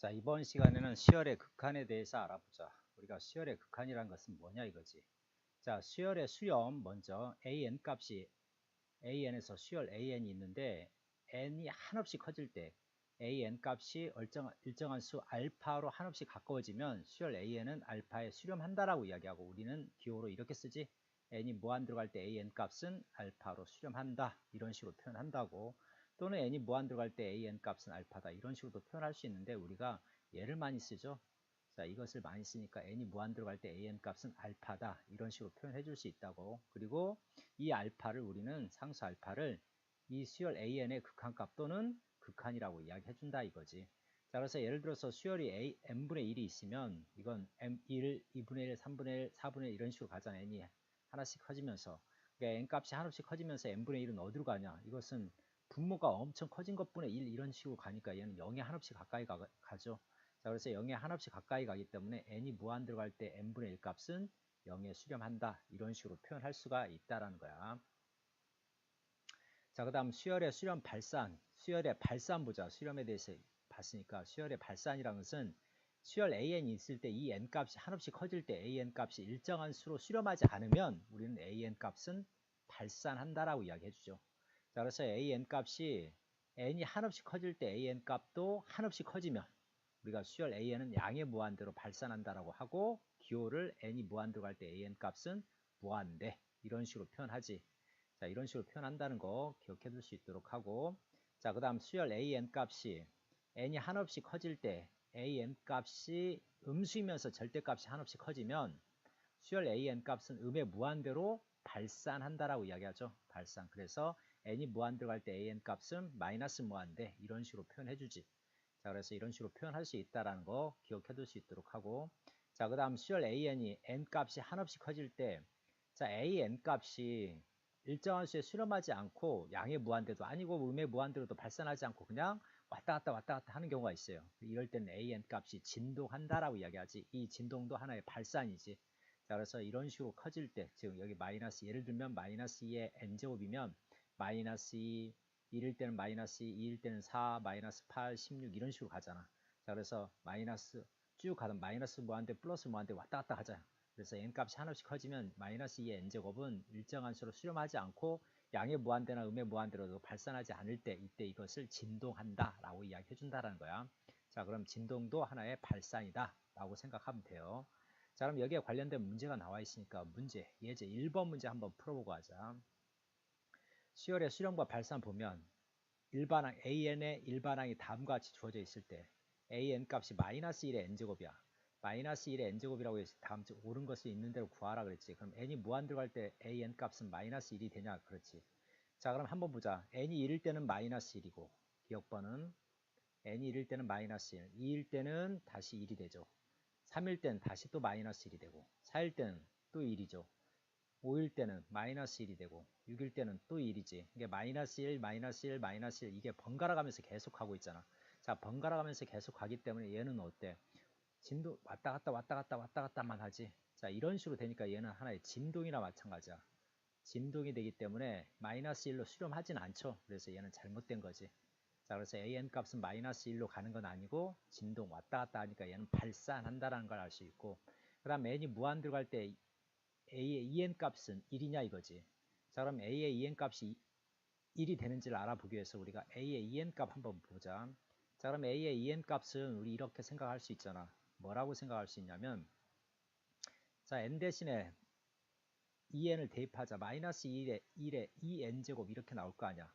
자, 이번 시간에는 수열의 극한에 대해서 알아보자. 우리가 수열의 극한이란 것은 뭐냐 이거지. 자, 수열의 수렴 먼저 an 값이 an에서 수열 an이 있는데 n이 한없이 커질 때 an 값이 일정한 수 알파로 한없이 가까워지면 수열 an은 알파에 수렴한다라고 이야기하고 우리는 기호로 이렇게 쓰지. n이 무한 들어갈 때 an 값은 알파로 수렴한다. 이런 식으로 표현한다고. 또는 n이 무한 들어갈 때 an 값은 알파다. 이런 식으로도 표현할 수 있는데 우리가 얘를 많이 쓰죠. 자, 이것을 많이 쓰니까 n이 무한 들어갈 때 an 값은 알파다. 이런 식으로 표현해 줄 수 있다고. 그리고 이 알파를 우리는 상수 알파를 이 수열 an의 극한값 또는 극한이라고 이야기해 준다 이거지. 자, 그래서 예를 들어서 수열이 n분의 1이 있으면 이건 m1, 2분의 1, 3분의 1, 4분의 1 이런 식으로 가잖아. n이 하나씩 커지면서. 그러니까 n 값이 하나씩 커지면서 n분의 1은 어디로 가냐. 이것은 분모가 엄청 커진 것분의 1 이런 식으로 가니까 얘는 0에 한없이 가까이 가죠. 자, 그래서 0에 한없이 가까이 가기 때문에 n이 무한 들어갈 때 n분의 1 값은 0에 수렴한다. 이런 식으로 표현할 수가 있다라는 거야. 자, 그 다음 수열의 수렴 발산. 수열의 발산 보자. 수렴에 대해서 봤으니까 수열의 발산이라는 것은 수열 an이 있을 때 이 n 값이 한없이 커질 때 an 값이 일정한 수로 수렴하지 않으면 우리는 an 값은 발산한다라고 이야기해 주죠. 자, 그래서 an 값이 n이 한없이 커질 때 an 값도 한없이 커지면 우리가 수열 an은 양의 무한대로 발산한다라고 하고 기호를 n이 무한대로 갈 때 an 값은 무한대 이런 식으로 표현하지. 자, 이런 식으로 표현한다는 거 기억해 둘 수 있도록 하고, 자, 그 다음 수열 an 값이 n이 한없이 커질 때 an 값이 음수이면서 절대값이 한없이 커지면 수열 an 값은 음의 무한대로 발산한다라고 이야기하죠. 발산. 그래서 n이 무한 들어갈 때 an 값은 마이너스 무한대 이런 식으로 표현해 주지. 자, 그래서 이런 식으로 표현할 수 있다라는 거 기억해 둘 수 있도록 하고, 자, 그 다음 수열 an이 n 값이 한없이 커질 때, 자, an 값이 일정한 수에 수렴하지 않고 양의 무한대도 아니고 음의 무한대로도 발산하지 않고 그냥 왔다 갔다 하는 경우가 있어요. 이럴 때는 an 값이 진동한다라고 이야기하지. 이 진동도 하나의 발산이지. 자, 그래서 이런 식으로 커질 때, 즉 여기 마이너스, 예를 들면 마이너스 2의 n제곱이면 마이너스 2, 1일 때는 마이너스 2, 2일 때는 4, 마이너스 8, 16 이런 식으로 가잖아. 자, 그래서 마이너스 쭉 가던 마이너스 무한대 플러스 무한대 왔다 갔다 하자. 그래서 n 값이 한없이 커지면 마이너스 2의 n제곱은 일정한 수로 수렴하지 않고 양의 무한대나 음의 무한대로도 발산하지 않을 때 이때 이것을 진동한다 라고 이야기해 준다라는 거야. 자, 그럼 진동도 하나의 발산이다 라고 생각하면 돼요. 자, 그럼 여기에 관련된 문제가 나와 있으니까 문제, 예제 1번 문제 한번 풀어보고 하자. 수열의 수렴과 발산 보면 일반항 an의 일반항이 다음과 같이 주어져 있을 때 an 값이 마이너스 1의 n제곱이야. 마이너스 1의 n제곱이라고 해서 다음 주 옳은 것을 있는 대로 구하라 그랬지. 그럼 n이 무한 들어갈 때 an 값은 마이너스 1이 되냐 그렇지. 자, 그럼 한번 보자. n이 1일 때는 마이너스 1이고 기억번은 n이 1일 때는 마이너스 1, 2일 때는 다시 1이 되죠. 3일 때는 다시 또 마이너스 1이 되고 4일 때는 또 1이죠. 5일 때는 마이너스 1이 되고 6일 때는 또 1이지. 이게 마이너스 1, 마이너스 1, 마이너스 1 이게 번갈아 가면서 계속 가고 있잖아. 자, 번갈아 가면서 계속 가기 때문에 얘는 어때? 진도 왔다 갔다만 하지. 자, 이런 식으로 되니까 얘는 하나의 진동이나 마찬가지야. 진동이 되기 때문에 마이너스 1로 수렴하진 않죠. 그래서 얘는 잘못된 거지. 자, 그래서 an 값은 마이너스 1로 가는 건 아니고 진동 왔다 갔다 하니까 얘는 발산한다라는 걸 알 수 있고, 그 다음 n이 무한 들어갈 때 a의 en 값은 1이냐 이거지. 자, 그럼 a의 en 값이 1이 되는지를 알아보기 위해서 우리가 a의 en 값 한번 보자. 자, 그럼 a의 en 값은 우리 이렇게 생각할 수 있잖아. 뭐라고 생각할 수 있냐면, 자, n 대신에 en을 대입하자. 마이너스 1에 2n제곱 이렇게 나올 거 아니야.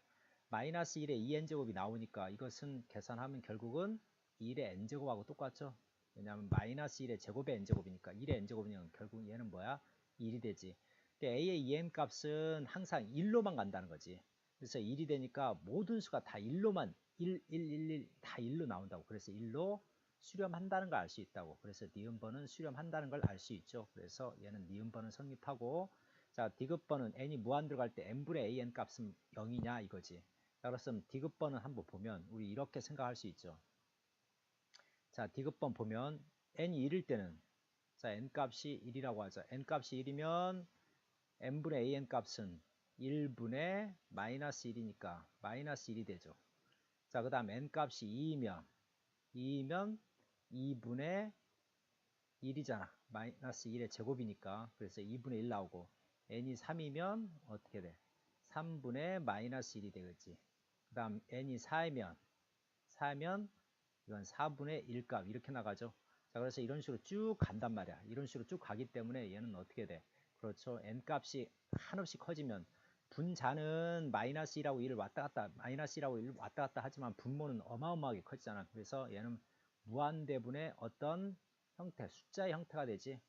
마이너스 1에 2n제곱이 나오니까 이것은 계산하면 결국은 1의 n제곱하고 똑같죠. 왜냐하면 마이너스 1의 제곱의 n제곱이니까 1의 n제곱이면 결국 얘는 뭐야? 1이 되지. 근데 a의 en 값은 항상 1로만 간다는 거지. 그래서 1이 되니까 모든 수가 다 1로만 1 다 1로 나온다고. 그래서 1로 수렴한다는 걸 알 수 있다고. 그래서 니은번은 수렴한다는 걸 알 수 있죠. 그래서 얘는 니은번은 성립하고, 자, 디귿번은 n이 무한 들어갈 때 n분의 an 값은 0이냐 이거지. 자, 그렇으면 디귿번은 한번 보면 우리 이렇게 생각할 수 있죠. 자, 디귿번 보면 n이 1일 때는, 자, n 값이 1이라고 하자. n 값이 1이면 n분의 an 값은 1분의 마이너스 1이니까 마이너스 1이 되죠. 자, 그 다음 n 값이 2이면 2분의 1이잖아. 마이너스 1의 제곱이니까. 그래서 2분의 1 나오고 n이 3이면 어떻게 돼? 3분의 마이너스 1이 되겠지. 그 다음 n이 4면 이건 4분의 1 값 이렇게 나가죠. 자, 그래서 이런 식으로 쭉 간단 말이야. 이런 식으로 쭉 가기 때문에 얘는 어떻게 돼? 그렇죠. n 값이 한없이 커지면 분자는 마이너스 1하고 1을 왔다 갔다 마이너스 1하고 1을 왔다 갔다 하지만 분모는 어마어마하게 커지잖아. 그래서 얘는 무한대분의 어떤 형태, 숫자의 형태가 되지.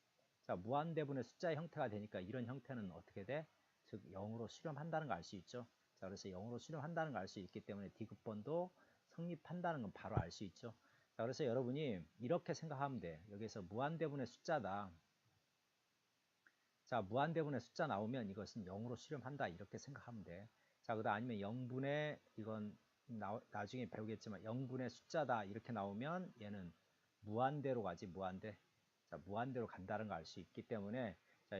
자, 무한대분의 숫자의 형태가 되니까 이런 형태는 어떻게 돼? 즉 0으로 수렴한다는 걸 알 수 있죠. 자, 그래서 0으로 수렴한다는 걸 알 수 있기 때문에 D급번도 성립한다는 건 바로 알 수 있죠. 자, 그래서 여러분이 이렇게 생각하면 돼. 여기서 무한대분의 숫자다. 자, 무한대분의 숫자 나오면 이것은 0으로 수렴한다. 이렇게 생각하면 돼. 자, 그다음 아니면 0분의 이건 나중에 배우겠지만 0분의 숫자다. 이렇게 나오면 얘는 무한대로 가지. 무한대. 자, 무한대로 간다는 걸 알 수 있기 때문에 자,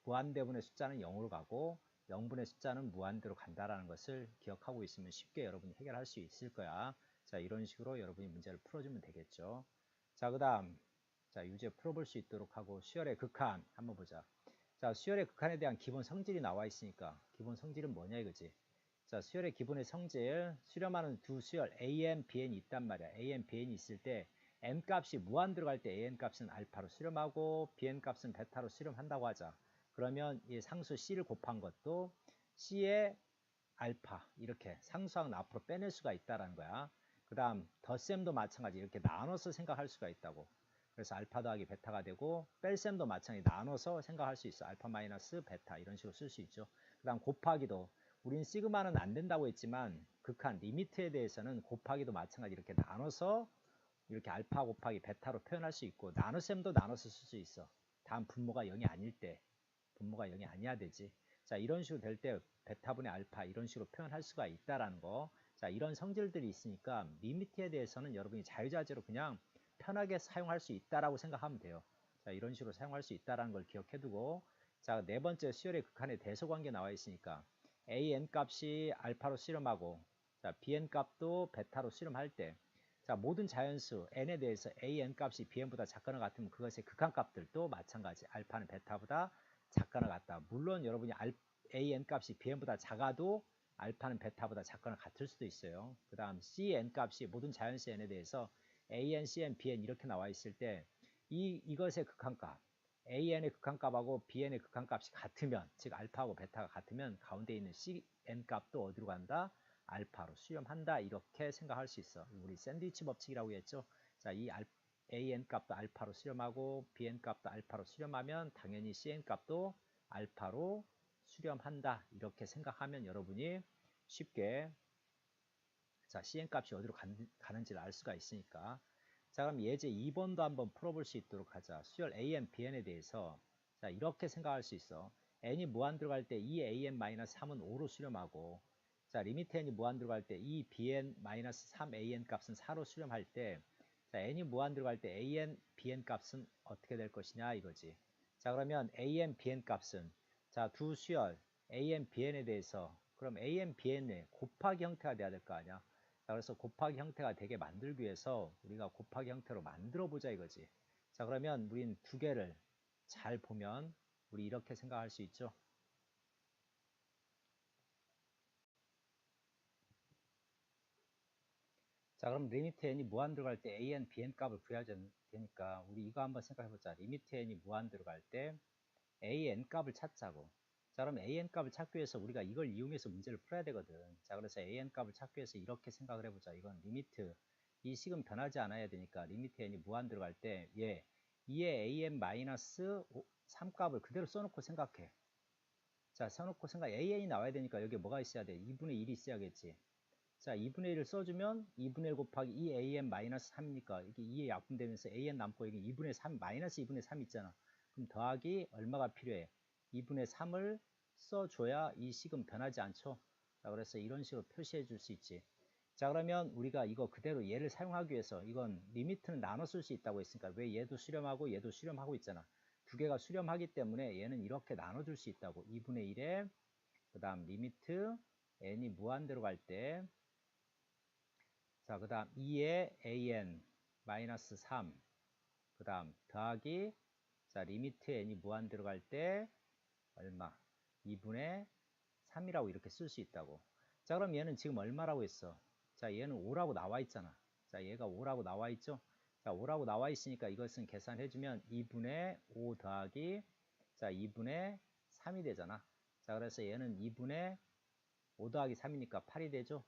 무한대분의 숫자는 0으로 가고 0분의 숫자는 무한대로 간다라는 것을 기억하고 있으면 쉽게 여러분이 해결할 수 있을 거야. 자, 이런 식으로 여러분이 문제를 풀어주면 되겠죠. 자, 그 다음 자, 유제 풀어볼 수 있도록 하고 수열의 극한 한번 보자. 자, 수열의 극한에 대한 기본 성질이 나와 있으니까 기본 성질은 뭐냐 이거지. 자, 수열의 기본의 성질 수렴하는 두 수열 AN, BN이 있단 말이야. AN, BN이 있을 때 N 값이 무한 들어갈 때 AN 값은 알파로 수렴하고 BN 값은 베타로 수렴한다고 하자. 그러면 이 상수 C를 곱한 것도 C의 알파 이렇게 상수항 앞으로 빼낼 수가 있다라는 거야. 그 다음 덧셈도 마찬가지 이렇게 나눠서 생각할 수가 있다고. 그래서 알파 더하기 베타가 되고 뺄셈도 마찬가지 나눠서 생각할 수 있어. 알파 마이너스 베타 이런 식으로 쓸 수 있죠. 그 다음 곱하기도 우린 시그마는 안 된다고 했지만 극한 리미트에 대해서는 곱하기도 마찬가지 이렇게 나눠서 이렇게 알파 곱하기 베타로 표현할 수 있고 나눗셈도 나눠서 쓸 수 있어. 다음 분모가 0이 아닐 때 분모가 0이 아니어야 되지. 자, 이런 식으로 될 때 베타분의 알파 이런 식으로 표현할 수가 있다라는 거. 자, 이런 성질들이 있으니까 리미트에 대해서는 여러분이 자유자재로 그냥 편하게 사용할 수 있다라고 생각하면 돼요. 자, 이런 식으로 사용할 수 있다라는 걸 기억해두고 자, 네 번째 수열의 극한의 대소관계 나와 있으니까 AN 값이 알파로 수렴하고 자, BN 값도 베타로 수렴할 때 자, 모든 자연수 n에 대해서 AN 값이 BN보다 작거나 같으면 그것의 극한 값들도 마찬가지 알파는 베타보다 작거나 같다. 물론 여러분이 AN 값이 BN보다 작아도 알파는 베타보다 작거나 같을 수도 있어요. 그 다음 CN 값이 모든 자연수 n에 대해서 AN, CN, BN 이렇게 나와 있을 때 이것의 극한값 AN의 극한값하고 BN의 극한값이 같으면 즉 알파하고 베타가 같으면 가운데 있는 CN 값도 어디로 간다? 알파로 수렴한다 이렇게 생각할 수 있어. 우리 샌드위치 법칙이라고 했죠. 자, 이 AN 값도 알파로 수렴하고 BN 값도 알파로 수렴하면 당연히 CN 값도 알파로 수렴한다 이렇게 생각하면 여러분이 쉽게 자, CN 값이 어디로 가는지를 알 수가 있으니까 자, 그럼 예제 2번도 한번 풀어볼 수 있도록 하자. 수열 AN, BN에 대해서 자, 이렇게 생각할 수 있어. n이 무한 들어갈 때 2AN-3은 5로 수렴하고 자, 리미트 n이 무한 들어갈 때 2BN-3AN 값은 4로 수렴할 때 자, n이 무한 들어갈 때 AN, BN 값은 어떻게 될 것이냐 이거지. 자, 그러면 AN, BN 값은 자, 두 수열 AN, BN에 대해서 그럼 AN, BN의 곱하기 형태가 돼야 될 거 아니야. 자, 그래서 곱하기 형태가 되게 만들기 위해서 우리가 곱하기 형태로 만들어 보자 이거지. 자, 그러면 우린 두 개를 잘 보면 우리 이렇게 생각할 수 있죠. 자, 그럼 리미트 n이 무한 들어갈 때 an, bn 값을 구해야 되니까 우리 이거 한번 생각해 보자. 리미트 n이 무한 들어갈 때 an 값을 찾자고. 자, 그럼 an 값을 찾기 위해서 우리가 이걸 이용해서 문제를 풀어야 되거든. 자, 그래서 an 값을 찾기 위해서 이렇게 생각을 해보자. 이건 리미트 이 식은 변하지 않아야 되니까 리미트 n이 무한 들어갈 때 얘 2의 an-3 값을 그대로 써놓고 생각해. 자, 써놓고 an이 나와야 되니까 여기 뭐가 있어야 돼? 2분의 1이 있어야겠지. 자, 2분의 1을 써주면 2분의 1 곱하기 2an-3이니까 이게 2에 약분되면서 an 남고 여기 2분의 3 마이너스 2분의 3 있잖아. 그럼 더하기 얼마가 필요해? 2분의 3을 써줘야 이 식은 변하지 않죠. 자, 그래서 이런 식으로 표시해 줄 수 있지. 자, 그러면 우리가 이거 그대로 얘를 사용하기 위해서 이건 리미트는 나눠 쓸 수 있다고 했으니까 왜 얘도 수렴하고 얘도 수렴하고 있잖아. 두 개가 수렴하기 때문에 얘는 이렇게 나눠줄 수 있다고. 2분의 1에 그 다음 리미트 n이 무한대로 갈 때 자, 그 다음 2의 an 마이너스 3 그 다음 더하기 자 리미트 n이 무한 들어갈 때 얼마 2분의 3이라고 이렇게 쓸 수 있다고. 자 그럼 얘는 지금 얼마라고 했어? 자 얘는 5라고 나와 있잖아. 자 얘가 5라고 나와 있죠. 자 5라고 나와 있으니까 이것은 계산해주면 2분의 5 더하기 자 2분의 3이 되잖아. 자 그래서 얘는 2분의 5 더하기 3이니까 8이 되죠.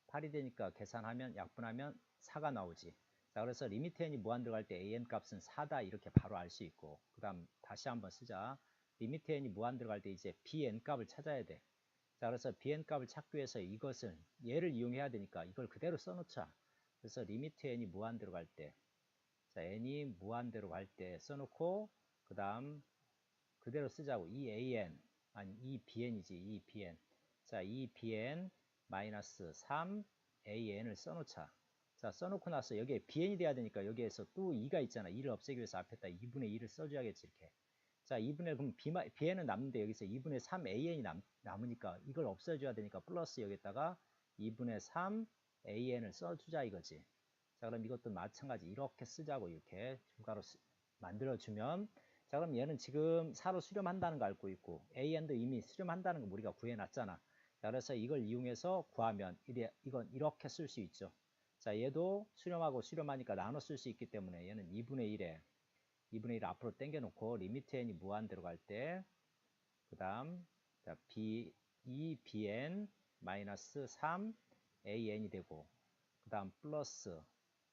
8이 되니까 계산하면 약분하면 4가 나오지. 자 그래서 리미트 n이 무한 들어갈 때 an 값은 4다 이렇게 바로 알 수 있고, 그 다음 다시 한번 쓰자. 리미트 n이 무한 들어갈 때 이제 bn 값을 찾아야 돼. 자 그래서 bn 값을 찾기 위해서 이것을 얘를 이용해야 되니까 이걸 그대로 써놓자. 그래서 리미트 n이 무한 들어갈 때 자 n이 무한대로 갈 때 써놓고 그 다음 그대로 쓰자고. 이 an 아니 이 bn이지. 이 bn 자 이 bn 마이너스 3 an을 써놓자. 자 써놓고 나서 여기에 bn이 돼야 되니까 여기에서 또 2가 있잖아. 2를 없애기 위해서 앞에다 2분의 2를 써줘야겠지 이렇게. 자 2분의 그럼 bn은 남는데 여기서 2분의 3 an이 남으니까 이걸 없애줘야 되니까 플러스 여기다가 2분의 3 an을 써주자 이거지. 자 그럼 이것도 마찬가지 이렇게 쓰자고. 이렇게 중괄호 만들어주면 자 그럼 얘는 지금 4로 수렴한다는 거 알고 있고 AN도 이미 수렴한다는 거 우리가 구해놨잖아. 자 그래서 이걸 이용해서 구하면 이건 이렇게 쓸 수 있죠. 자 얘도 수렴하고 수렴하니까 나눠 쓸 수 있기 때문에 얘는 2분의 1 앞으로 당겨 놓고 리미트 n이 무한 들어갈 때 그 다음 자 bn 마이너스 3 an이 되고 그 다음 플러스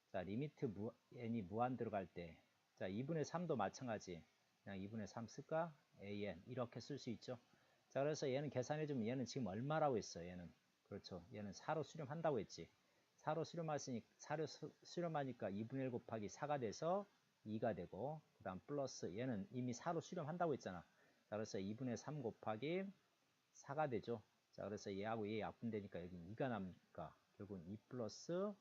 자 리미트 n이 무한 들어갈 때 자 2분의 3도 마찬가지. 그냥 2분의 3 쓸까? an 이렇게 쓸 수 있죠. 자 그래서 얘는 계산해주면 얘는 지금 얼마라고 했어. 얘는 그렇죠. 얘는 4로 수렴한다고 했지. 4로 수렴하니까 2분의 1 곱하기 4가 돼서 2가 되고 그 다음 플러스 얘는 이미 4로 수렴한다고 했잖아. 자 그래서 2분의 3 곱하기 4가 되죠. 자 그래서 얘하고 얘 약분되니까 여기 2가 남으니까 결국은 2 플러스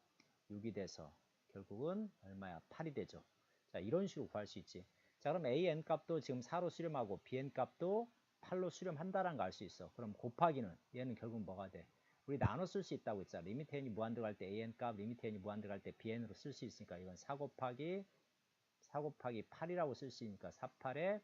6이 돼서 결국은 얼마야? 8이 되죠. 자 이런 식으로 구할 수 있지. 자 그럼 an 값도 지금 4로 수렴하고 bn 값도 8로 수렴한다라는 거 알 수 있어. 그럼 곱하기는 얘는 결국 뭐가 돼? 우리 나눠 쓸 수 있다고 했잖아. 리미트 n이 무한 들어갈 때 an 값, 리미트 n이 무한 들어갈 때 bn으로 쓸 수 있으니까 이건 4 곱하기 8이라고 쓸 수 있으니까 4, 8에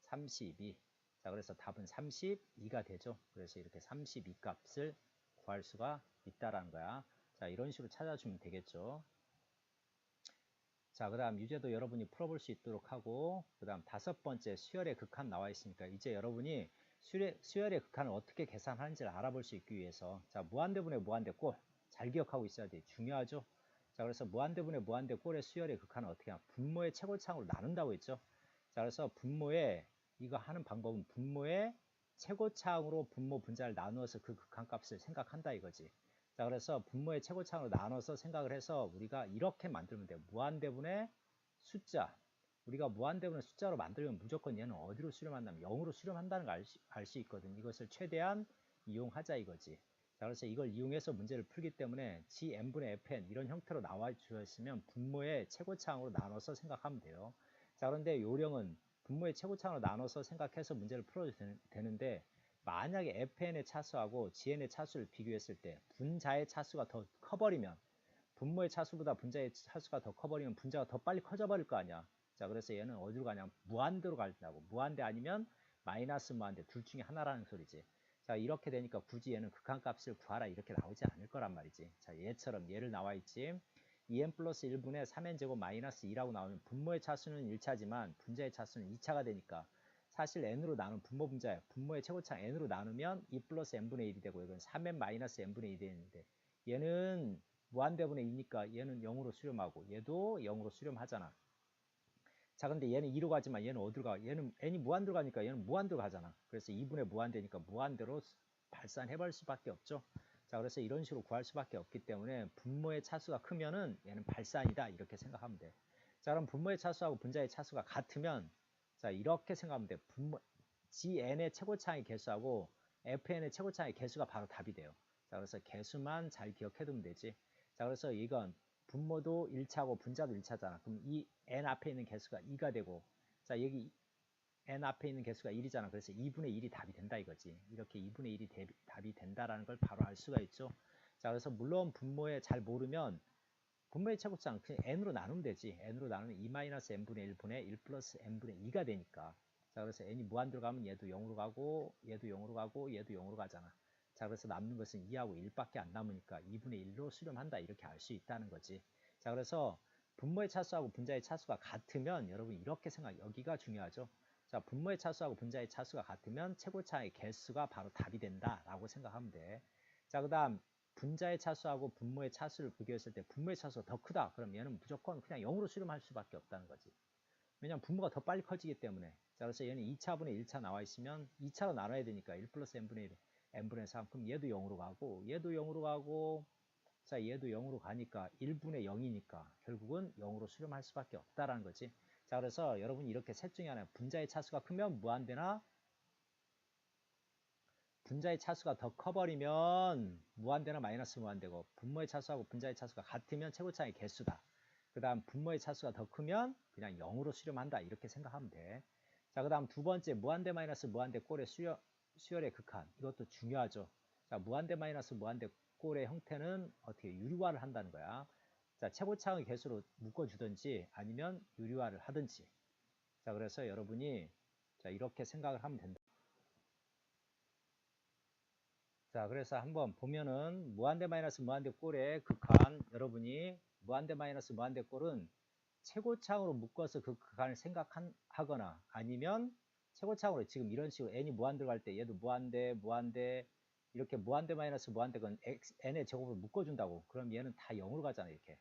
32. 자 그래서 답은 32가 되죠. 그래서 이렇게 32 값을 구할 수가 있다라는 거야. 자 이런 식으로 찾아주면 되겠죠. 자 그 다음 유제도 여러분이 풀어볼 수 있도록 하고 그 다음 5번째 수열의 극한 나와 있으니까 이제 여러분이 수열의 극한을 어떻게 계산하는지를 알아볼 수 있기 위해서 자 무한대분의 무한대꼴 잘 기억하고 있어야 돼. 중요하죠. 자 그래서 무한대분의 무한대꼴의 수열의 극한은 어떻게 하냐. 분모의 최고차항으로 나눈다고 했죠. 자 그래서 분모의 이거 하는 방법은 분모의 최고차항으로 분모 분자를 나누어서 그 극한값을 생각한다 이거지. 자 그래서 분모의 최고차항으로 나눠서 생각을 해서 우리가 이렇게 만들면 돼요. 무한대분의 숫자. 우리가 무한대분의 숫자로 만들면 무조건 얘는 어디로 수렴한다면 0으로 수렴한다는 걸 알 수 있거든. 이것을 최대한 이용하자 이거지. 자 그래서 이걸 이용해서 문제를 풀기 때문에 GN분의 Fn 이런 형태로 나와 주었으면 분모의 최고차항으로 나눠서 생각하면 돼요. 자 그런데 요령은 분모의 최고차항으로 나눠서 생각해서 문제를 풀어도 되는데 만약에 fn의 차수하고 gn의 차수를 비교했을 때 분자의 차수가 더 커버리면 분모의 차수보다 분자의 차수가 더 커버리면 분자가 더 빨리 커져버릴 거 아니야. 자 그래서 얘는 어디로 가냐 무한대로 간다고. 무한대 아니면 마이너스 무한대 둘 중에 하나라는 소리지. 자 이렇게 되니까 굳이 얘는 극한값을 구하라 이렇게 나오지 않을 거란 말이지. 자 얘처럼 얘를 나와 있지. 2n 플러스 1분의 3n 제곱 마이너스 2라고 나오면 분모의 차수는 1차지만 분자의 차수는 2차가 되니까 사실 n으로 나눈 분모 분자예요. 분모의 최고차항 n으로 나누면 2 플러스 n분의 1이 되고 이건 3n 마이너스 n분의 1이 되는데 얘는 무한대분의 2니까 얘는 0으로 수렴하고 얘도 0으로 수렴하잖아. 자 근데 얘는 2로 가지만 얘는 어디로 가? 얘는 n이 무한대로 가니까 얘는 무한대로 가잖아. 그래서 2분의 무한대니까 무한대로 발산해버릴 수밖에 없죠. 자 그래서 이런 식으로 구할 수밖에 없기 때문에 분모의 차수가 크면은 얘는 발산이다 이렇게 생각하면 돼. 자 그럼 분모의 차수하고 분자의 차수가 같으면 자 이렇게 생각하면 돼. GN의 최고차항의 개수하고 FN의 최고차항의 개수가 바로 답이 돼요. 자 그래서 개수만 잘 기억해두면 되지. 자 그래서 이건 분모도 1차고 분자도 1차잖아. 그럼 이 n 앞에 있는 개수가 2가 되고 자 여기 n 앞에 있는 개수가 1이잖아. 그래서 2분의 1이 답이 된다 이거지. 이렇게 2분의 1이 답이 된다라는 걸 바로 알 수가 있죠. 자 그래서 물론 분모에 잘 모르면 분모의 최고차는 그냥 n으로 나누면 되지. n으로 나누면 2-n분의 1분의 1 플러스 n분의 2가 되니까. 자, 그래서 n이 무한대로 가면 얘도 0으로 가고 얘도 0으로 가고 얘도 0으로 가잖아. 자, 그래서 남는 것은 2하고 1밖에 안 남으니까 2분의 1로 수렴한다 이렇게 알 수 있다는 거지. 자, 그래서 분모의 차수하고 분자의 차수가 같으면 여러분 이렇게 여기가 중요하죠. 자, 분모의 차수하고 분자의 차수가 같으면 최고차의 개수가 바로 답이 된다라고 생각하면 돼. 자, 그 다음 분자의 차수하고 분모의 차수를 비교했을 때 분모의 차수가 더 크다. 그럼 얘는 무조건 그냥 0으로 수렴할 수밖에 없다는 거지. 왜냐면 분모가 더 빨리 커지기 때문에. 자, 그래서 얘는 2차분의 1차 나와 있으면 2차로 나눠야 되니까 1 플러스 n분의 1, n분의 3. 그럼 얘도 0으로 가고 얘도 0으로 가고 자, 얘도 0으로 가니까 1분의 0이니까 결국은 0으로 수렴할 수밖에 없다라는 거지. 자, 그래서 여러분이 이렇게 셋 중에 하나 분자의 차수가 크면 무한대나 분자의 차수가 더 커버리면 무한대나 마이너스 무한대고 분모의 차수하고 분자의 차수가 같으면 최고차의 개수다. 그 다음 분모의 차수가 더 크면 그냥 0으로 수렴한다 이렇게 생각하면 돼. 자, 그 다음 두 번째 무한대 마이너스 무한대 꼴의 수열의 극한. 이것도 중요하죠. 자, 무한대 마이너스 무한대 꼴의 형태는 어떻게 유리화를 한다는 거야. 자, 최고차의 개수로 묶어주든지 아니면 유리화를 하든지. 자, 그래서 여러분이 자, 이렇게 생각을 하면 된다. 자, 그래서 한번 보면은 무한대 마이너스 무한대 꼴의 극한, 여러분이 무한대 마이너스 무한대 꼴은 최고차항으로 묶어서 그 극한을 생각하거나 아니면 최고차항으로 지금 이런 식으로 n이 무한 들어갈 때 얘도 무한대 무한대 이렇게 무한대 마이너스 무한대 건 n의 제곱을 묶어준다고. 그럼 얘는 다 0으로 가잖아 이렇게.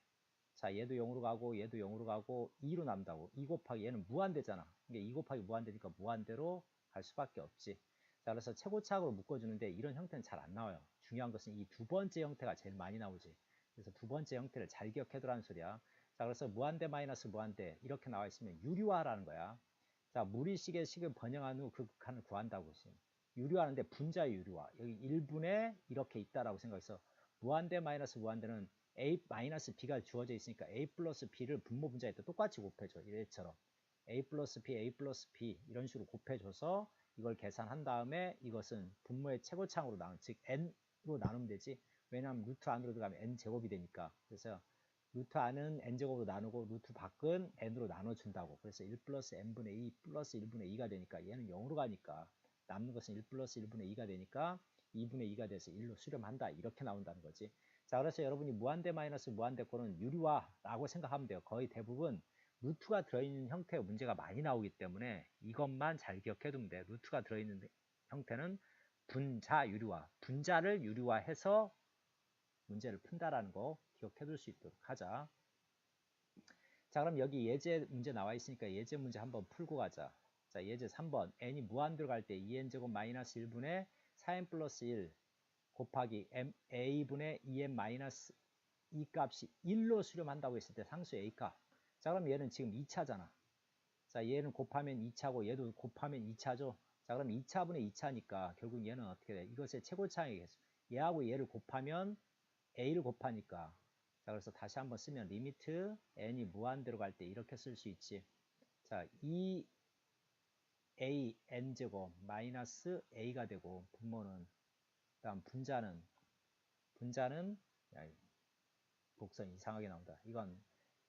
자, 얘도 0으로 가고 얘도 0으로 가고 2로 남다고. 2 곱하기 얘는 무한대잖아. 그러니까 2 곱하기 무한대니까 무한대로 갈 수밖에 없지. 자, 그래서 최고차항으로 묶어주는데 이런 형태는 잘 안 나와요. 중요한 것은 이 두 번째 형태가 제일 많이 나오지. 그래서 두 번째 형태를 잘 기억해두라는 소리야. 자, 그래서 무한대 마이너스 무한대 이렇게 나와 있으면 유리화라는 거야. 자, 무리식의 식을 번영한 후 그 극한을 구한다고. 유리화하는데 분자의 유리화. 여기 1분의 이렇게 있다라고 생각해서 무한대 마이너스 무한대는 a 마이너스 b가 주어져 있으니까 a 플러스 b를 분모 분자에다 똑같이 곱해줘. 얘처럼 a 플러스 b, a 플러스 b 이런 식으로 곱해줘서 이걸 계산한 다음에 이것은 분모의 최고차항으로 나눈, 즉 n으로 나누면 되지. 왜냐하면 루트 안으로 들어가면 n제곱이 되니까. 그래서 루트 안은 n제곱으로 나누고 루트 밖은 n으로 나눠준다고. 그래서 1 플러스 n분의 2 플러스 1분의 2가 되니까 얘는 0으로 가니까 남는 것은 1 플러스 1분의 2가 되니까 2분의 2가 돼서 1로 수렴한다. 이렇게 나온다는 거지. 자, 그래서 여러분이 무한대 마이너스 무한대 꼴은 유리화라고 생각하면 돼요. 거의 대부분 루트가 들어있는 형태의 문제가 많이 나오기 때문에 이것만 잘 기억해 두면 돼. 루트가 들어있는 형태는 분자 유리화. 분자를 유리화해서 문제를 푼다라는 거 기억해 둘 수 있도록 하자. 자, 그럼 여기 예제 문제 나와 있으니까 예제 문제 한번 풀고 가자. 자, 예제 3번. n이 무한대로 갈 때 2n제곱 마이너스 1분의 4n 플러스 1 곱하기 a분의 2n 마이너스 2 값이 1로 수렴한다고 했을 때 상수 a 값. 자, 그럼 얘는 지금 2차잖아. 자, 얘는 곱하면 2차고 얘도 곱하면 2차죠. 자, 그럼 2차분의 2차니까 결국 얘는 어떻게 돼? 이것의 최고차항의 개수. 얘하고 얘를 곱하면 a를 곱하니까. 자, 그래서 다시 한번 쓰면 리미트 n이 무한대로 갈 때 이렇게 쓸 수 있지. 자, 2a n제곱 마이너스 a가 되고 분모는 다음 분자는 야, 곡선 이상하게 나온다.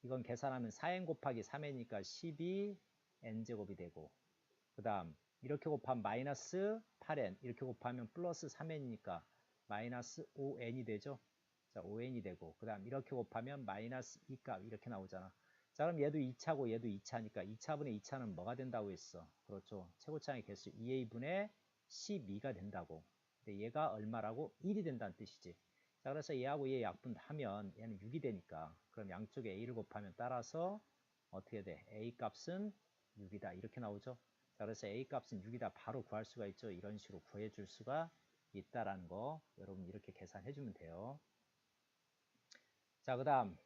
이건 계산하면 4n 곱하기 3n이니까 12n제곱이 되고 그 다음 이렇게 곱하면 마이너스 8n 이렇게 곱하면 플러스 3n이니까 마이너스 5n이 되죠. 자, 5n이 되고 그 다음 이렇게 곱하면 마이너스 2값 이렇게 나오잖아. 자, 그럼 얘도 2차고 얘도 2차니까 2차분의 2차는 뭐가 된다고 했어? 그렇죠. 최고차항의 개수 2a분의 12가 된다고. 근데 얘가 얼마라고? 1이 된다는 뜻이지. 자, 그래서 얘하고 얘 약분하면 얘는 6이 되니까 그럼 양쪽에 a를 곱하면 따라서 어떻게 돼? a 값은 6이다 이렇게 나오죠. 자, 그래서 a 값은 6이다 바로 구할 수가 있죠. 이런 식으로 구해줄 수가 있다라는 거 여러분 이렇게 계산해 주면 돼요. 자, 그 다음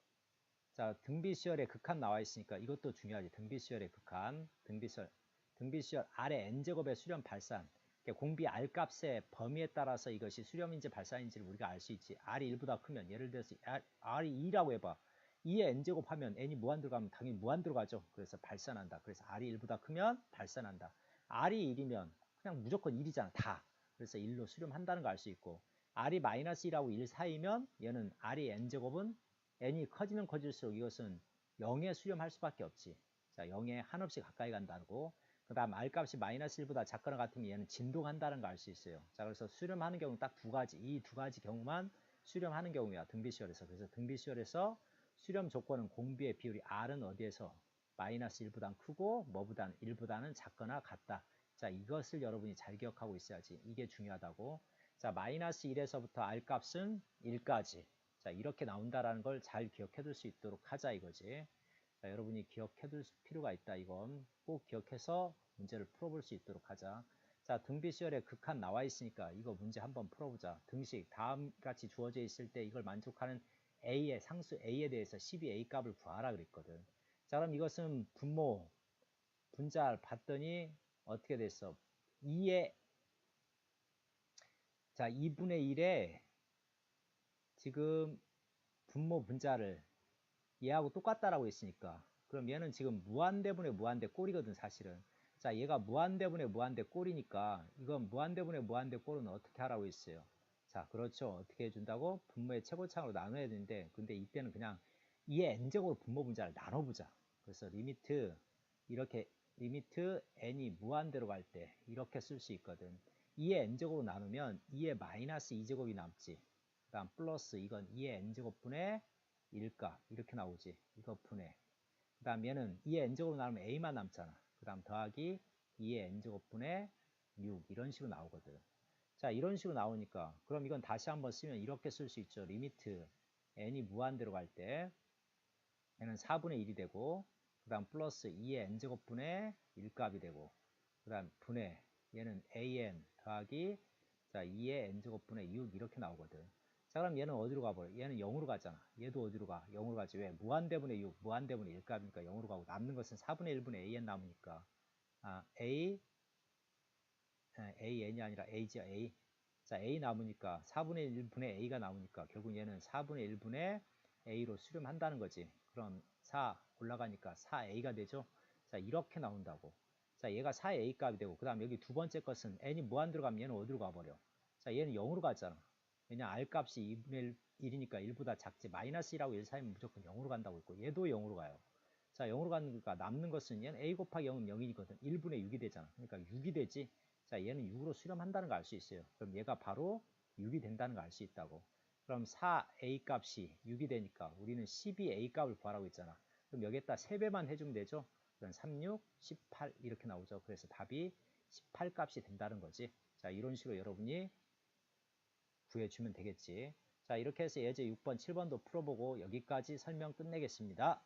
자, 등비시열의 극한 나와 있으니까 이것도 중요하지. 등비시열의 극한 등비시열 R의 n제곱의 수렴 발산 공비 R 값의 범위에 따라서 이것이 수렴인지 발산인지를 우리가 알 수 있지. R이 1보다 크면 예를 들어서 R이 2라고 해봐. 2에 n제곱 하면 n이 무한 들어가면 당연히 무한 들어가죠. 그래서 발산한다. 그래서 R이 1보다 크면 발산한다. R이 1이면 그냥 무조건 1이잖아. 다. 그래서 1로 수렴한다는 거 알 수 있고 R이 마이너스 1하고 1 사이면 얘는 R이 n제곱은 n이 커지면 커질수록 이것은 0에 수렴할 수밖에 없지. 자, 0에 한없이 가까이 간다고. 그 다음 r값이 마이너스 1보다 작거나 같으면 얘는 진동한다는 거 알 수 있어요. 자, 그래서 수렴하는 경우는 딱 두 가지. 이 두 가지 경우만 수렴하는 경우야. 등비시열에서. 그래서 등비시열에서 수렴 조건은 공비의 비율이 r은 어디에서 마이너스 1보단 크고 뭐보다는 1보다는 작거나 같다. 자, 이것을 여러분이 잘 기억하고 있어야지. 이게 중요하다고. 자, 마이너스 1에서부터 r값은 1까지. 자, 이렇게 나온다라는 걸 잘 기억해 둘 수 있도록 하자 이거지. 자, 여러분이 기억해 둘 필요가 있다. 이건 꼭 기억해서 문제를 풀어볼 수 있도록 하자. 자, 등비시열에 극한 나와 있으니까 이거 문제 한번 풀어보자. 등식 다음 같이 주어져 있을 때 이걸 만족하는 A의 상수 A에 대해서 12A 값을 구하라 그랬거든. 자, 그럼 이것은 분모 분자를 봤더니 어떻게 됐어? 2의 자 2분의 1에 지금 분모 분자를 얘하고 똑같다라고 했으니까 그럼 얘는 지금 무한대분의 무한대 꼴이거든 사실은. 자, 얘가 무한대분의 무한대 꼴이니까 이건 무한대분의 무한대 꼴은 어떻게 하라고 했어요? 자, 그렇죠. 어떻게 해준다고? 분모의 최고차항으로 나눠야 되는데 근데 이때는 그냥 2의 n제곱으로 분모 분자를 나눠보자. 그래서 리미트 이렇게 리미트 n이 무한대로 갈 때 이렇게 쓸 수 있거든. 2의 n제곱으로 나누면 2의 마이너스 2제곱이 남지. 그 다음 플러스 이건 2의 n제곱분의 1값 이렇게 나오지. 이거 분해. 그 다음 얘는 2의 n제곱으로 나누면 a만 남잖아. 그 다음 더하기 2의 n제곱분의 6 이런 식으로 나오거든. 자, 이런 식으로 나오니까 그럼 이건 다시 한번 쓰면 이렇게 쓸 수 있죠. 리미트 n이 무한대로 갈 때 얘는 4분의 1이 되고 그 다음 플러스 2의 n제곱분의 1값이 되고 그 다음 분해 얘는 an 더하기 자 2의 n제곱분의 6 이렇게 나오거든. 자, 그럼 얘는 어디로 가버려? 얘는 0으로 가잖아. 얘도 어디로 가? 0으로 가지. 왜? 무한대분의 6 무한대분의 1값이니까 0으로 가고 남는 것은 4분의 1분의 an 남으니까 an이 아니라 a죠. a. 자, a 남으니까 4분의 1분의 a가 남으니까 결국 얘는 4분의 1분의 a로 수렴한다는 거지. 그럼 4 올라가니까 4a가 되죠. 자, 이렇게 나온다고. 자, 얘가 4a 값이 되고 그 다음 여기 두 번째 것은 n이 무한 들어가면 얘는 어디로 가버려? 자, 얘는 0으로 가잖아. 왜냐 r 값이 2분의 1이니까 1보다 작지. 마이너스 1하고 1 사이면 무조건 0으로 간다고 했고 얘도 0으로 가요. 자, 0으로 가니까 남는 것은 얘는 a 곱하기 0은 0이거든. 1분의 6이 되잖아. 그러니까 6이 되지. 자, 얘는 6으로 수렴한다는 걸 알 수 있어요. 그럼 얘가 바로 6이 된다는 걸 알 수 있다고. 그럼 4a 값이 6이 되니까 우리는 12a 값을 구하라고 했잖아. 그럼 여기에다 3배만 해주면 되죠. 그럼 36, 18 이렇게 나오죠. 그래서 답이 18 값이 된다는 거지. 자, 이런 식으로 여러분이 구해주면 되겠지. 자, 이렇게 해서 예제 6번, 7번도 풀어보고 여기까지 설명 끝내겠습니다.